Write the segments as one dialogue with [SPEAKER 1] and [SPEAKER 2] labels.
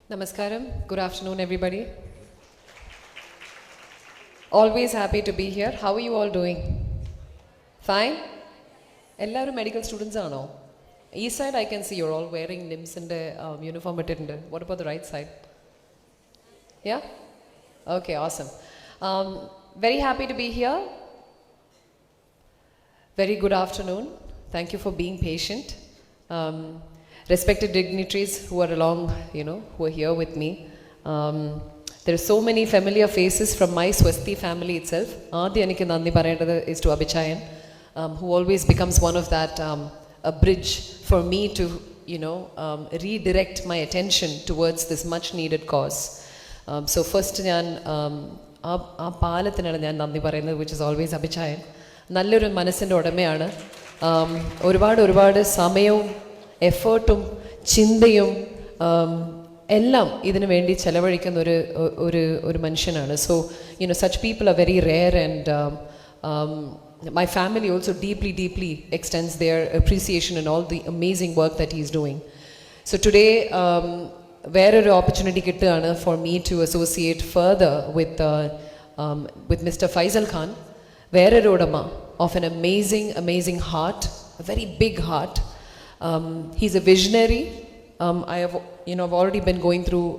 [SPEAKER 1] Namaskaram. Good afternoon, everybody. Always happy to be here. How are you all doing? Fine? Ellarum medical students ആണോ? East side I can see you're all wearing NIMS-ന്റെ uniform ഇട്ടിട്ടുണ്ട്. What about the right side? Yeah? Okay, awesome. Very happy to be here. Very good afternoon. Thank you for being patient. Respected dignitaries who are along, who are here with me. There are so many familiar faces from my Swasti family itself. Aadi enikku nanni parayendadu is to Abhichayan, who always becomes one of that, a bridge for me to, redirect my attention towards this much needed cause. So first njan ആ പാലത്തിനാണ് ഞാൻ നന്ദി പറയുന്നത്, which is always Abhichayan. നല്ലൊരു മനസ്സിൻ്റെ ഉടമയാണ്. ഒരുപാട് സമയവും എഫേർട്ടും ചിന്തയും എല്ലാം ഇതിനു വേണ്ടി ചെലവഴിക്കുന്ന ഒരു മനുഷ്യനാണ്. So such people are very rare, and my family also deeply extends their appreciation and all the amazing work that he is doing. So today വേറൊരു ഓപ്പർച്യൂണിറ്റി കിട്ടുകയാണ് for me to associate further with Mr. Faisal Khan, വേറൊരു ഉടമ of an amazing heart, a very big heart. He's a visionary. I've already been going through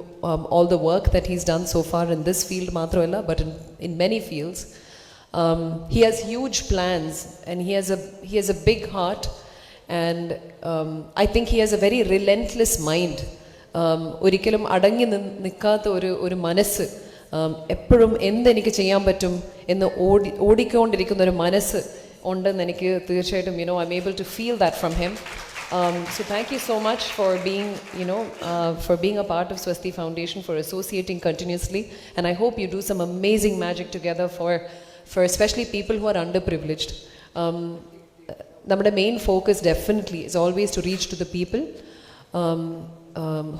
[SPEAKER 1] all the work that he's done so far in this field മാത്രമല്ല, but in many fields. He has huge plans, and he has a big heart, and I think he has a very relentless mind. ഒരിക്കലും അടങ്ങി നിൽക്കാത്ത ഒരു മനസ്സ്, എപ്പോഴും എന്തെനിക്ക് ചെയ്യാൻ പറ്റും എന്ന് ഓടിക്കൊണ്ടിരിക്കുന്ന ഒരു മനസ്സ് ഉണ്ടെന്ന് എനിക്ക് തീർച്ചയായിട്ടും I'm able to feel that from him. So thank you so much for being a part of Swasti Foundation, for associating continuously, and I hope you do some amazing magic together for especially people who are underprivileged. നമ്മുടെ main focus definitely is always to reach to the people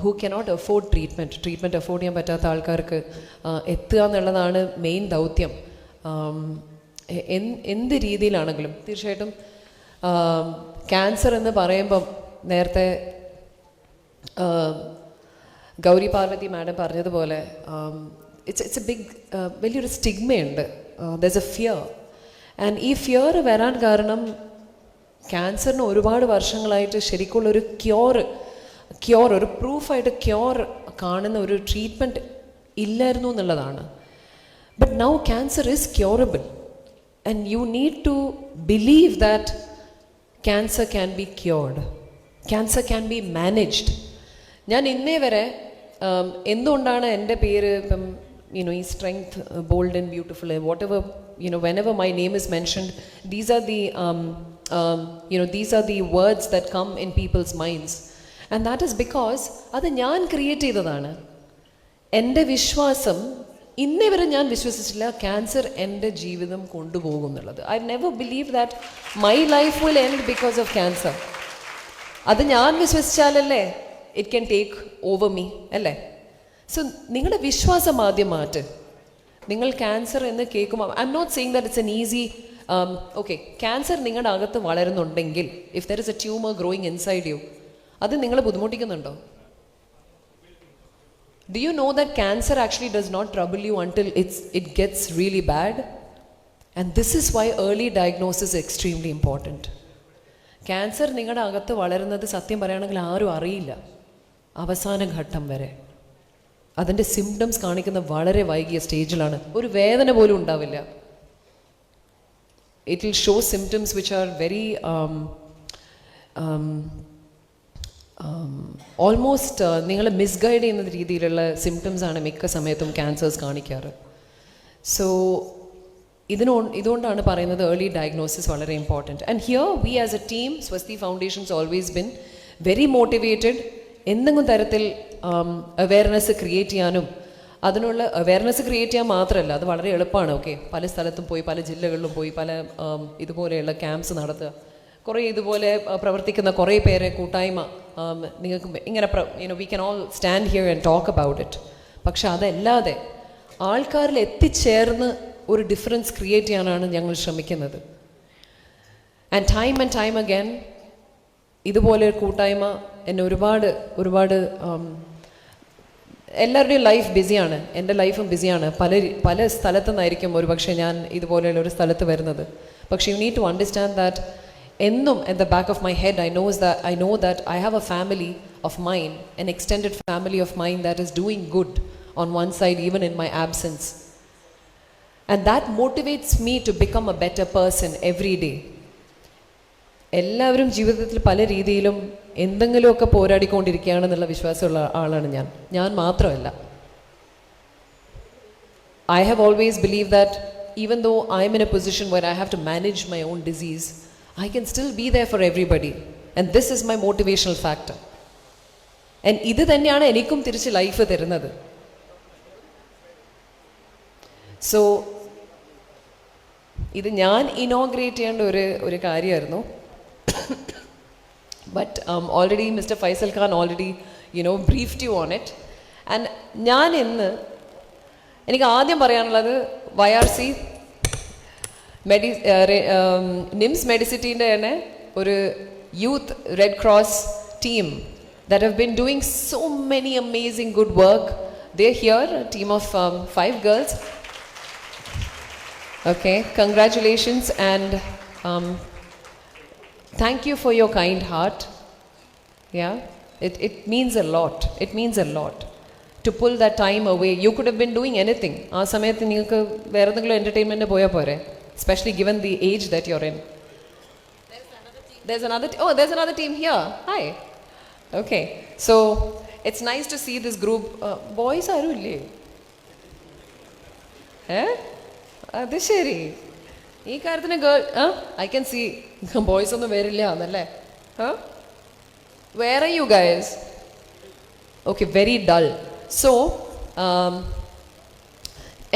[SPEAKER 1] who cannot afford treatment afford ചെയ്യാൻ പറ്റാത്ത ആൾക്കാർക്ക് എത്തുക എന്നുള്ളതാണ് main ദൗത്യം. എന്ത് രീതിയിലാണെങ്കിലും തീർച്ചയായിട്ടും cancer എന്ന് പറയുമ്പം നേരത്തെ ഗൗരി പാർവതി മാഡം പറഞ്ഞതുപോലെ ഇറ്റ്സ് എ ബിഗ് വലിയൊരു സ്റ്റിഗ്മയുണ്ട്. ദെയർസ് എ ഫിയർ, ആൻഡ് ഈ ഫിയർ വരാൻ കാരണം ക്യാൻസറിന് ഒരുപാട് വർഷങ്ങളായിട്ട് ശരിക്കുള്ളൊരു ക്യോർ ഒരു പ്രൂഫായിട്ട് ക്യോർ കാണുന്ന ഒരു ട്രീറ്റ്മെൻറ്റ് ഇല്ലായിരുന്നു എന്നുള്ളതാണ്. But now cancer is curable, and you need to believe that cancer can be cured, cancer can be managed. ഞാൻ ഇന്നേ വരെ എന്തുകൊണ്ടാണ് എൻ്റെ പേര് ഇപ്പം ഈ strength, bold and beautiful, whatever whenever my name is mentioned, these are the words that come in people's minds, and that is because അത് ഞാൻ ക്രിയേറ്റ് ചെയ്തതാണ്. എൻ്റെ വിശ്വാസം ഇന്നേ വരെ ഞാൻ വിശ്വസിച്ചില്ല ക്യാൻസർ എൻ്റെ ജീവിതം കൊണ്ടുപോകും എന്നുള്ളത്. I never believe that my life will end because of cancer. അത് ഞാൻ വിശ്വസിച്ചാലല്ലേ it can take over me, അല്ലേ? സോ നിങ്ങളുടെ വിശ്വാസം ആദ്യം മാറ്റ്. നിങ്ങൾ ക്യാൻസർ എന്ന് കേൾക്കുമ്പോൾ I am not saying that it's an easy okay. Cancer നിങ്ങളുടെ അകത്ത് വളരുന്നുണ്ടെങ്കിൽ, if there is a tumour growing inside you, അത് നിങ്ങളെ ബുദ്ധിമുട്ടിക്കുന്നുണ്ടോ? Do you know that cancer actually does not trouble you until it gets really bad? And this is why early diagnosis is extremely important. Cancer നിങ്ങളുടെ അകത്ത് വളരുന്നത് സത്യം പറയുകയാണെങ്കിൽ ആരും അറിയില്ല അവസാന ഘട്ടം വരെ. അതിൻ്റെ സിംറ്റംസ് കാണിക്കുന്ന വളരെ വൈകിയ സ്റ്റേജിലാണ്. ഒരു വേദന പോലും ഉണ്ടാവില്ല. It will show symptoms which are very almost നിങ്ങളെ മിസ്ഗൈഡ് ചെയ്യുന്ന രീതിയിലുള്ള സിംറ്റംസ് ആണ് മിക്ക സമയത്തും ക്യാൻസേഴ്സ് കാണിക്കാറ്. സോ ഇതുകൊണ്ടാണ് പറയുന്നത് ഏർലി ഡയഗ്നോസിസ് വളരെ important. And here we as a team, Swasthi foundations always been very motivated എന്തെങ്കിലും തരത്തിൽ അവെയർനെസ് ക്രിയേറ്റ് ചെയ്യാനും. അതിനുള്ള അവെയർനെസ് ക്രിയേറ്റ് ചെയ്യാൻ മാത്രമല്ല, അത് വളരെ എളുപ്പമാണ്. ഓക്കെ, പല സ്ഥലത്തും പോയി, പല ജില്ലകളിലും പോയി, പല ഇതുപോലെയുള്ള ക്യാമ്പ്സ് നടത്തുക, കുറേ ഇതുപോലെ പ്രവർത്തിക്കുന്ന കുറേ പേരെ കൂട്ടായ്മ നിങ്ങൾക്ക് ഇങ്ങനെ we can all stand here and talk about it. പക്ഷെ അതല്ലാതെ ആൾക്കാരിൽ എത്തിച്ചേർന്ന് ഒരു ഡിഫറൻസ് ക്രിയേറ്റ് ചെയ്യാനാണ് ഞങ്ങൾ ശ്രമിക്കുന്നത്. ആൻഡ് ടൈം അഗൈൻ ഇതുപോലെ ഒരു കൂട്ടായ്മ എന്നെ ഒരുപാട് എല്ലാവരുടെയും ലൈഫ് ബിസിയാണ്, എൻ്റെ ലൈഫും ബിസിയാണ്. പല സ്ഥലത്തു നിന്നായിരിക്കും ഒരു പക്ഷേ ഞാൻ ഇതുപോലെയുള്ള ഒരു സ്ഥലത്ത് വരുന്നത്. പക്ഷേ you need to understand that എന്നും at the back of my head I know that I have a family of mine, an extended family of mine that is doing good on one side even in my absence. And that motivates me to become a better person every day. എല്ലാവരും ജീവിതത്തിൽ പല രീതിയിലും എന്തെങ്കിലുമൊക്കെ പോരാടിക്കൊണ്ടിരിക്കുകയാണെന്നുള്ള വിശ്വാസമുള്ള ആളാണ് ഞാൻ മാത്രമല്ല. I have always believed that even though I am in a position where I have to manage my own disease, I can still be there for everybody. And this is my motivational factor. And ഇത് തന്നെയാണ് എനിക്കും തിരിച്ച് life തരുന്നത്. So ഇത് ഞാൻ inaugurate ചെയ്യേണ്ട ഒരു കാര്യമായിരുന്നു. But already Mr. Faisal Khan already briefed you on it. And ഞാൻ ഇന്ന് എനിക്ക് ആദ്യം പറയാനുള്ളത് YRC നിംസ് മെഡിസിറ്റിൻ്റെ തന്നെ ഒരു youth red cross team that have been doing so many amazing good work. They're here, a team of 5 girls. Okay, congratulations and thank you for your kind heart. Yeah, it means a lot. It means a lot to pull that time away. You could have been doing anything. ആ സമയത്ത് നിങ്ങൾക്ക് വേറെ എന്തെങ്കിലും entertainment പോയാൽ പോരെ, especially given the age that you're in. There's another team here. Hi. Okay, so it's nice to see this group. Boys ആരും ഇല്ലേ? അത് ശരി, ഈ കാര്യത്തിന് I can see boys ഒന്നും വരില്ല എന്നല്ലേ? Where are you guys? Okay, very dull. So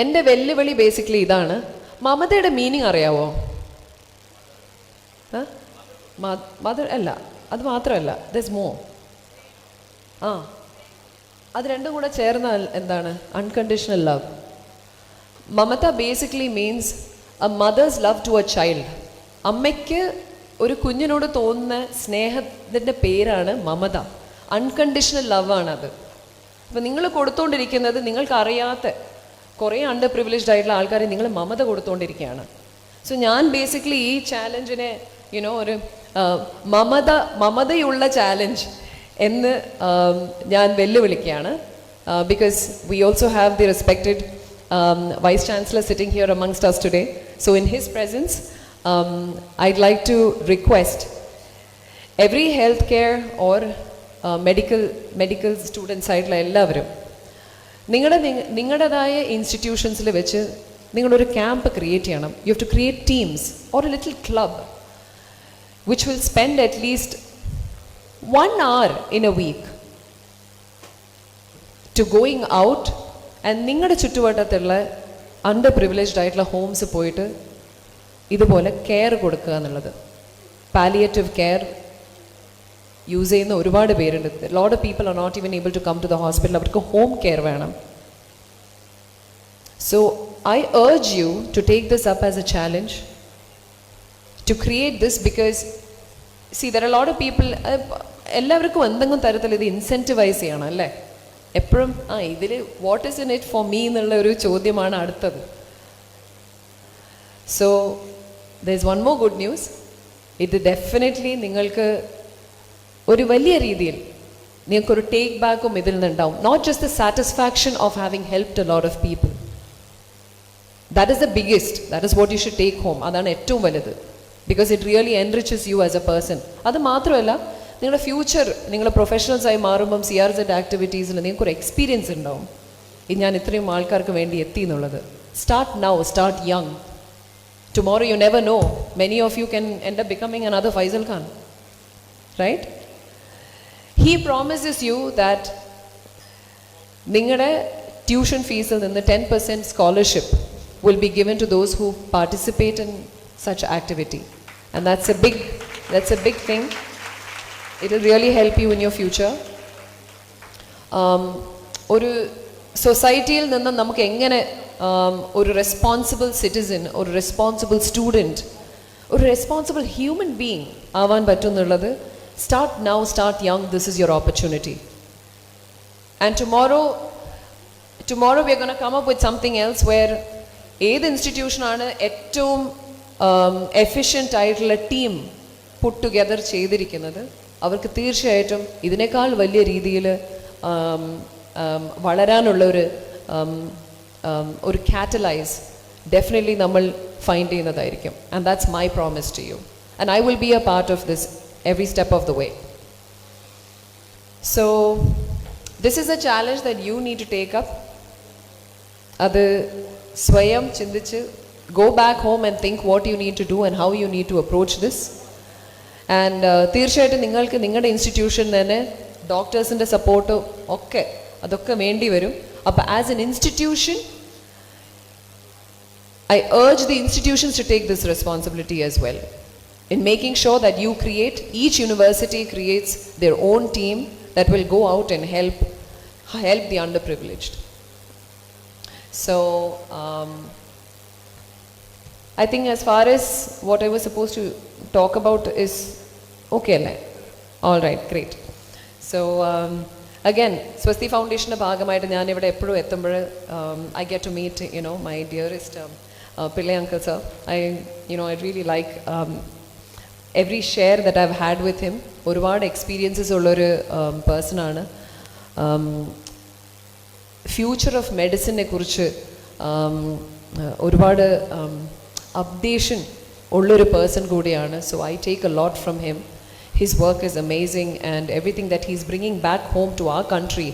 [SPEAKER 1] എൻ്റെ വെല്ലുവിളി ബേസിക്കലി ഇതാണ്. മമതയുടെ മീനിങ് അറിയാവോ? മദർ അല്ല, അത് മാത്രമല്ല, there's more. അത് രണ്ടും കൂടെ ചേർന്നാൽ എന്താണ്? Unconditional love. മമത basically means a mother's love to a child. അമ്മയ്ക്ക് ഒരു കുഞ്ഞിനോട് തോന്നുന്ന സ്നേഹത്തിൻ്റെ പേരാണ് മമത. അൺകണ്ടീഷണൽ ലവ് ആണത്. അപ്പം നിങ്ങൾ കൊടുത്തുകൊണ്ടിരിക്കുന്നത് നിങ്ങൾക്കറിയാത്ത കുറേ അണ്ടർ പ്രിവിലേജ്ഡ് ആയിട്ടുള്ള ആൾക്കാരെ നിങ്ങൾ മമത കൊടുത്തുകൊണ്ടിരിക്കുകയാണ്. സോ ഞാൻ ബേസിക്കലി ഈ ചാലഞ്ചിനെ ഒരു മമതയുള്ള ചാലഞ്ച് എന്ന് ഞാൻ വെല്ലുവിളിക്കുകയാണ്. Because we also have the respected Vice Chancellor sitting here amongst us today. So in his presence, I'd like to request every healthcare or medical student side la ellavarum ningadadaaya institutions il vechu ningal oru camp create cheyanam. You have to create teams or a little club which will spend at least 1 hour in a week to going out and നിങ്ങളുടെ ചുറ്റുവട്ടത്തുള്ള under privileged ആയിട്ടുള്ള Holmes പോയിട്ട് ഇതുപോലെ care കൊടുക്കുക എന്നുള്ളത്. Palliative care use ചെയ്യുന്ന ഒരുപാട് പേരുണ്ട്. Lot of people are not even able to come to the hospital. അവർക്ക് ഹോം കെയർ വേണം. So I urge you to take this up as a challenge to create this, because see there are a lot of people, എല്ലാവർക്കും എന്തെങ്കിലും തരത്തിൽ ഇത് ഇൻസെൻറ്റിവൈസ് ചെയ്യണം അല്ലേ? എപ്പോഴും ഇതിൽ what is in it for me എന്നുള്ള ഒരു ചോദ്യമാണ് അടുത്തത്. So there is one more good news. ഇത് ഡെഫിനറ്റ്ലി നിങ്ങൾക്ക് ഒരു വലിയ രീതിയിൽ നിങ്ങൾക്കൊരു ടേക്ക് ബാക്കും ഇതിൽ നിന്നുണ്ടാവും. Not just the satisfaction of having helped a lot of people. That is the biggest, that is what you should take home. അതാണ് ഏറ്റവും വലുത്. Because it really enriches you as a person. അത് മാത്രമല്ല, നിങ്ങളുടെ future നിങ്ങൾ പ്രൊഫഷണൽസായി മാറുമ്പം CRZ ആക്ടിവിറ്റീസിൽ നിങ്ങൾക്കൊരു experience ഉണ്ടാവും. ഇത് ഞാൻ ഇത്രയും ആൾക്കാർക്ക് വേണ്ടി എത്തി എന്നുള്ളത്. Start now, start young. Tomorrow you never know, many of you can end up becoming another Faisal Khan, right? He promises you that നിങ്ങളുടെ ട്യൂഷൻ ഫീസിൽ നിന്ന് 10% scholarship will be given to those who participate in such activity, and that's a big thing. It will really help you in your future. ഒരു സൊസൈറ്റിയിൽ നിന്ന് നമുക്ക് എങ്ങനെ ഒരു responsible citizen, ഒരു റെസ്പോൺസിബിൾ സ്റ്റുഡൻറ്റ്, ഒരു റെസ്പോൺസിബിൾ ഹ്യൂമൻ ബീയിങ് ആവാൻ പറ്റും എന്നുള്ളത് start now, start young. This is your opportunity. And tomorrow tomorrow we are going to come up with something else where ഏത് ഇൻസ്റ്റിറ്റ്യൂഷനാണ് ഏറ്റവും എഫിഷ്യൻ്റ് ആയിട്ടുള്ള ടീം പുട്ട് ടുഗെദർ ചെയ്തിരിക്കുന്നത്, അവർക്ക് തീർച്ചയായിട്ടും ഇതിനേക്കാൾ വലിയ രീതിയിൽ വളരാനുള്ള ഒരു കാറ്റലൈസ് ഡെഫിനറ്റ്ലി നമ്മൾ ഫൈൻഡ് ചെയ്യുന്നതായിരിക്കും. And that's my promise to you. And I will be a part of this every step of the way. So this is a challenge that you need to take up. അത് സ്വയം ചിന്തിച്ച് go back home and think what you need to do and how you need to approach this. And തീർച്ചയായിട്ടും നിങ്ങൾക്ക് നിങ്ങളുടെ institution തന്നെ ഡോക്ടേഴ്സിൻ്റെ സപ്പോർട്ടോ ഒക്കെ അതൊക്കെ വേണ്ടി വരും. അപ്പോൾ as an institution I urge the institutions to take this responsibility as well in making sure that you create, each university creates their own team that will go out and help the underprivileged. So I think as far as what I was supposed to talk about is okay. All right, great. So again, Swasti Foundation ഭാഗമായിട്ട് ഞാൻ ഇവിടെ എപ്പോഴും എത്തുമ്പോൾ I get to meet my dearest Pillai uncle sir. I really like every share that I've had with him. ഒരുപാട് experiences ഉള്ളൊരു പേഴ്സണാണ്. Future of മെഡിസിനെ കുറിച്ച് ഒരുപാട് updation ഉള്ളൊരു പേഴ്സൺ കൂടിയാണ്. So I take a lot from him. His work is amazing and everything that he's bringing back home to our country.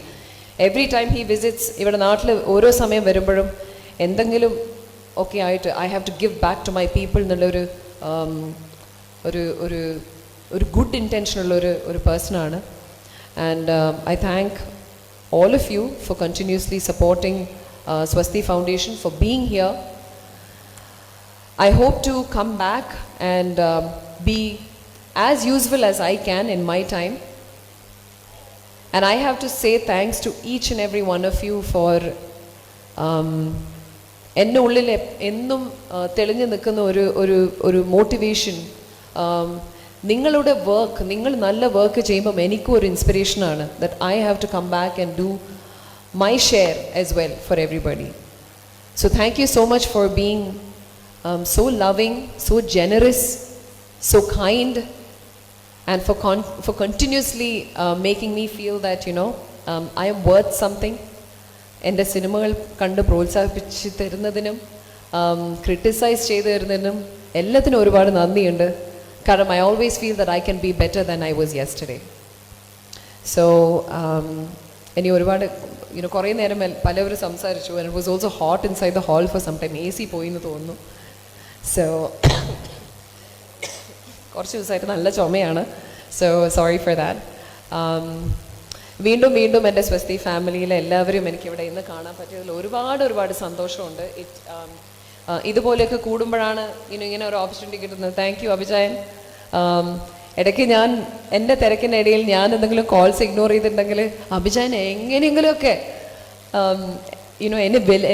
[SPEAKER 1] Every time he visits, ഇവിടെ നാട്ടിൽ ഓരോ സമയം വരുമ്പോഴും എന്തെങ്കിലും ഒക്കെ ആയിട്ട് I have to give back to my people എന്നുള്ളൊരു ഒരു ഗുഡ് ഇൻറ്റൻഷനുള്ളൊരു പേഴ്സണാണ്. And I thank all of you for continuously supporting Swasti Foundation, for being here. I hope to come back and be as useful as I can in my time. And I have to say thanks to each and every one of you for എൻ്റെ ഉള്ളിൽ എന്നും തെളിഞ്ഞു നിൽക്കുന്ന ഒരു motivation. നിങ്ങളുടെ work, നിങ്ങൾ നല്ല work ചെയ്യുമ്പം എനിക്കും ഒരു ഇൻസ്പിറേഷനാണ് that I have to come back and do my share as well for everybody. So thank you so much for being so loving, so generous, so kind, and for continuously making me feel that I am worth something. എൻ്റെ സിനിമകൾ കണ്ട് പ്രോത്സാഹിപ്പിച്ച് തരുന്നതിനും criticise ചെയ്ത് തരുന്നതിനും എല്ലാത്തിനും ഒരുപാട് നന്ദിയുണ്ട്. കാരണം I always feel that I can be better than I was yesterday. So ഇനി ഒരുപാട് കുറേ നേരം പലവരും സംസാരിച്ചു. and it was also hot inside the hall for some time. AC പോയി എന്ന് തോന്നുന്നു. സോ കുറച്ച് ദിവസമായിട്ട് നല്ല ചുമയാണ്. So sorry for that. വീണ്ടും എൻ്റെ സ്വസ്തി ഫാമിലിയിലെ എല്ലാവരും എനിക്കിവിടെ ഇന്ന് കാണാൻ പറ്റിയതിൽ ഒരുപാട് സന്തോഷമുണ്ട്. ഇതുപോലെയൊക്കെ കൂടുമ്പോഴാണ് ഇങ്ങനെ ഒരു ഓപ്പർച്യൂണിറ്റി കിട്ടുന്നത്. Thank you Abhijayan. ഇടയ്ക്ക് ഞാൻ എൻ്റെ തിരക്കിനിടയിൽ ഞാൻ എന്തെങ്കിലും കോൾസ് ഇഗ്നോർ ചെയ്തിട്ടുണ്ടെങ്കിൽ അഭിജയൻ എങ്ങനെയെങ്കിലുമൊക്കെ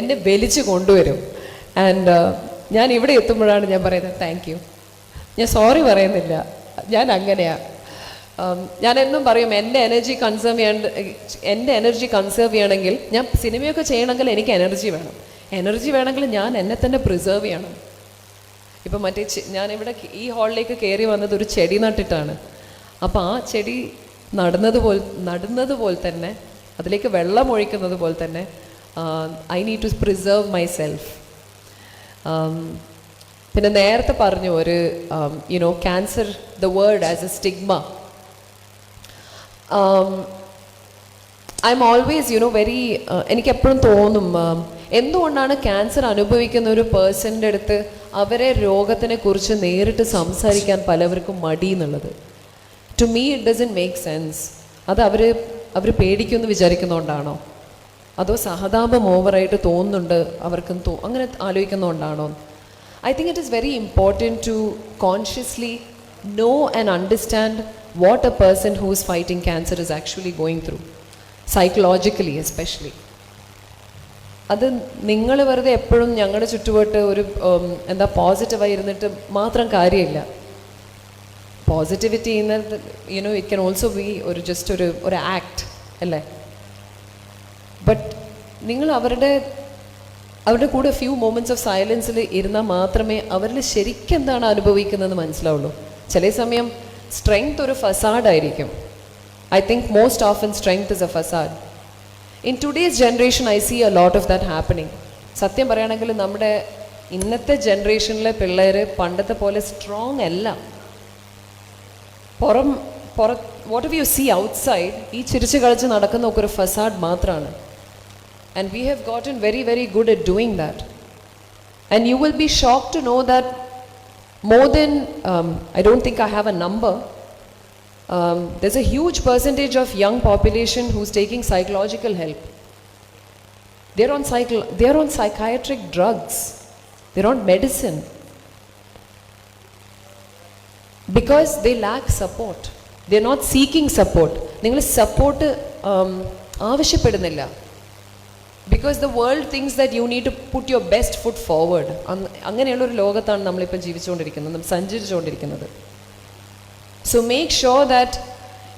[SPEAKER 1] എന്നെ വലിച്ചു കൊണ്ടുവരും. ആൻഡ് ഞാൻ ഇവിടെ എത്തുമ്പോഴാണ് ഞാൻ പറയുന്നത് താങ്ക് യു. ഞാൻ സോറി പറയുന്നില്ല, ഞാൻ അങ്ങനെയാണ്. ഞാൻ എന്നും പറയും എൻ്റെ എനർജി കൺസേർവ് ചെയ്യണമെങ്കിൽ ഞാൻ സിനിമയൊക്കെ ചെയ്യണമെങ്കിൽ എനിക്ക് എനർജി വേണമെങ്കിൽ ഞാൻ എന്നെ തന്നെ പ്രിസേർവ് ചെയ്യണം. ഇപ്പം ഞാനിവിടെ ഈ ഹാളിലേക്ക് കയറി വന്നത് ഒരു ചെടി നട്ടിട്ടാണ്. അപ്പോൾ ആ ചെടി നടുന്നതുപോലെ തന്നെ അതിലേക്ക് വെള്ളം ഒഴിക്കുന്നത് പോലെ തന്നെ I need to preserve myself. പിന്നെ നേരത്തെ പറഞ്ഞു ഒരു cancer, the word as a stigma. I'm always very എനിക്കെപ്പോഴും തോന്നും എന്തുകൊണ്ടാണ് ക്യാൻസർ അനുഭവിക്കുന്ന ഒരു പേഴ്സൻ്റെ അടുത്ത് അവരെ രോഗത്തിനെ കുറിച്ച് നേരിട്ട് സംസാരിക്കാൻ പലവർക്കും മടി എന്നുള്ളത്. To me it doesn't make sense. അത് അവർ പേടിക്കുമെന്ന് വിചാരിക്കുന്നതുകൊണ്ടാണോ, അതോ സഹതാപം ഓവറായിട്ട് തോന്നുന്നുണ്ട് അവർക്കും അങ്ങനെ ആലോചിക്കുന്നതുകൊണ്ടാണോ? I think it is very important to consciously know and understand what a person who is fighting cancer is actually going through, psychologically especially. അത് നിങ്ങൾ വെറുതെ എപ്പോഴും ഞങ്ങളുടെ ചുറ്റുവട്ട് ഒരു പോസിറ്റീവായി ഇരുന്നിട്ട് മാത്രം കാര്യമില്ല. Positivity it can also be ഒരു ജസ്റ്റ് ഒരു ആക്ട് അല്ലേ. ബട്ട് നിങ്ങൾ അവരുടെ കൂടെ ഫ്യൂ മൊമെൻറ്റ്സ് ഓഫ് സൈലൻസിൽ ഇരുന്നാൽ മാത്രമേ അവരിൽ ശരിക്കും എന്താണ് അനുഭവിക്കുന്നതെന്ന് മനസ്സിലാവുള്ളൂ. ചില സമയം സ്ട്രെങ്ത് ഒരു ഫസാഡായിരിക്കും. I think most often strength is a facade. In today's generation, I see a lot of that happening. സത്യം പറയുകയാണെങ്കിൽ നമ്മുടെ ഇന്നത്തെ ജനറേഷനിലെ പിള്ളേർ പണ്ടത്തെ പോലെ സ്ട്രോങ് അല്ല. Whatever you see outside, ഈ ചിരിച്ച് കളിച്ച് നടക്കുന്ന ഒക്കെ ഒരു ഫസാഡ് മാത്രമാണ്. And we have gotten very, very good at doing that. And you will be shocked to know that more than, I don't think I have a number, there's a huge percentage of young population who's taking psychological help. They're on psychiatric drugs. They're on medicine. Because they lack support. They're not seeking support. നിങ്ങൾ support ആവശ്യപ്പെടുന്നില്ല. Because the world thinks that you need to put your best foot forward. അങ്ങനെയുള്ളൊരു ലോകത്താണ് നമ്മളിപ്പോൾ ജീവിച്ചുകൊണ്ടിരിക്കുന്നത്, നമ്മൾ സഞ്ചരിച്ചുകൊണ്ടിരിക്കുന്നത്. So make sure that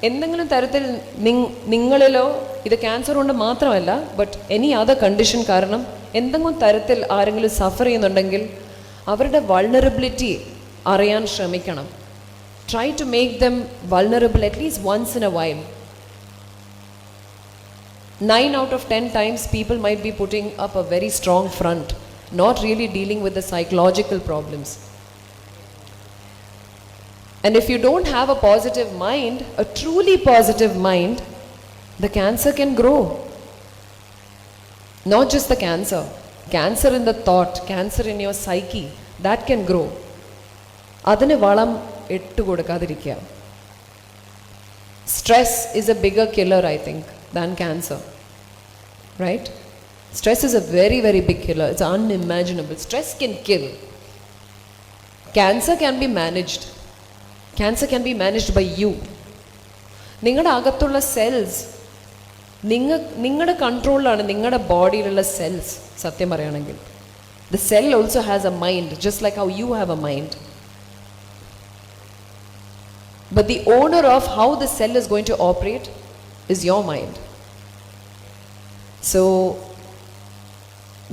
[SPEAKER 1] എന്തെങ്കിലും തരത്തിൽ നിങ്ങളിലോ, ഇത് cancer കൊണ്ട് മാത്രമല്ല, ബട്ട് എനി അതർ കണ്ടീഷൻ കാരണം എന്തെങ്കിലും തരത്തിൽ ആരെങ്കിലും സഫർ ചെയ്യുന്നുണ്ടെങ്കിൽ അവരുടെ വൾണറബിലിറ്റി അറിയാൻ ശ്രമിക്കണം. Try to make them vulnerable at least once in a while. 9 out of 10 times people might be putting up a very strong front, not really dealing with the psychological problems. And if you don't have a positive mind, a truly positive mind, the cancer can grow. Not just the cancer in the thought, cancer in your psyche, that can grow. Adine valam ettu kodukkadirikka. Stress is a bigger killer, I think, than cancer. Right? Stress is a very, very big killer. It's unimaginable. Stress can kill. Cancer can be managed. Cancer can be managed by you. നിങ്ങളുടെ അകത്തുള്ള cells നിങ്ങളുടെ കൺട്രോളിലാണ്, നിങ്ങളുടെ ബോഡിയിലുള്ള cells. സത്യം പറയുകയാണെങ്കിൽ the cell also has a mind, just like how you have a mind. But the owner of how the cell is going to operate is your mind. So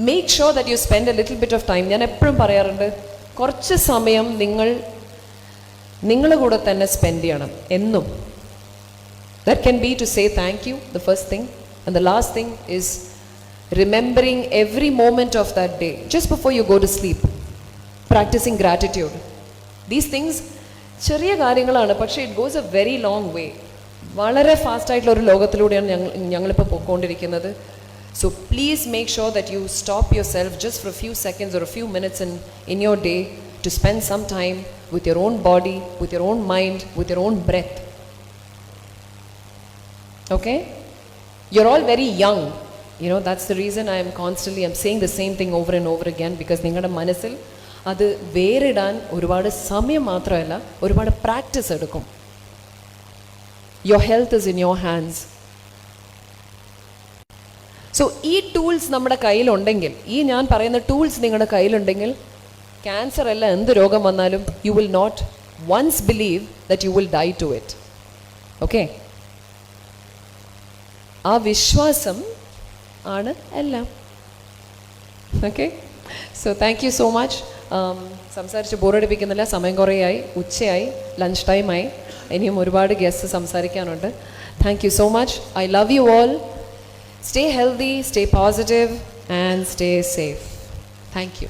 [SPEAKER 1] make sure that you spend a little bit of time. ഞാൻ എപ്പോഴും പറയാറുണ്ട്, കുറച്ച് സമയം നിങ്ങളുടെ കൂടെ തന്നെ spend ചെയ്യണം എന്നും. That can be to say thank you, the first thing. And the last thing is remembering every moment of that day, just before you go to sleep. Practicing gratitude. These things ചെറിയ കാര്യങ്ങളാണ്, പക്ഷേ it goes a very long way. വളരെ ഫാസ്റ്റായിട്ടുള്ള ഒരു ലോകത്തിലൂടെയാണ് ഞങ്ങളിപ്പോൾ പോയിക്കൊണ്ടിരിക്കുന്നത്. So please make sure that you stop yourself just for a few seconds or a few minutes in your day to spend some time with your own body, with your own mind, with your own breath. Okay? You're all very young. You know, that's the reason I'm saying the same thing over and over again, because നിങ്ങളുടെ മനസ്സിൽ അത് വേറിടാൻ ഒരുപാട് സമയം മാത്രമല്ല, ഒരുപാട് practice എടുക്കും. Your health is in your hands. So ഈ tools നമ്മുടെ കയ്യിലുണ്ടെങ്കിൽ, ഈ ഞാൻ പറയുന്ന ടൂൾസ് നിങ്ങളുടെ കയ്യിലുണ്ടെങ്കിൽ, ക്യാൻസർ അല്ല എന്ത് രോഗം വന്നാലും you will not once believe that you will die to it. Okay? ആ വിശ്വാസം ആണ് എല്ലാം. Okay? So thank you so much. സംസാരിച്ച് ബോറടിപ്പിക്കുന്നില്ല, സമയം കുറേയായി, ഉച്ചയായി, ലഞ്ച് ടൈമായി, ഇനിയും ഒരുപാട് ഗസ്റ്റ് സംസാരിക്കാനുണ്ട്. Thank you so much. I love you all. Stay healthy, stay positive, and stay safe. Thank you.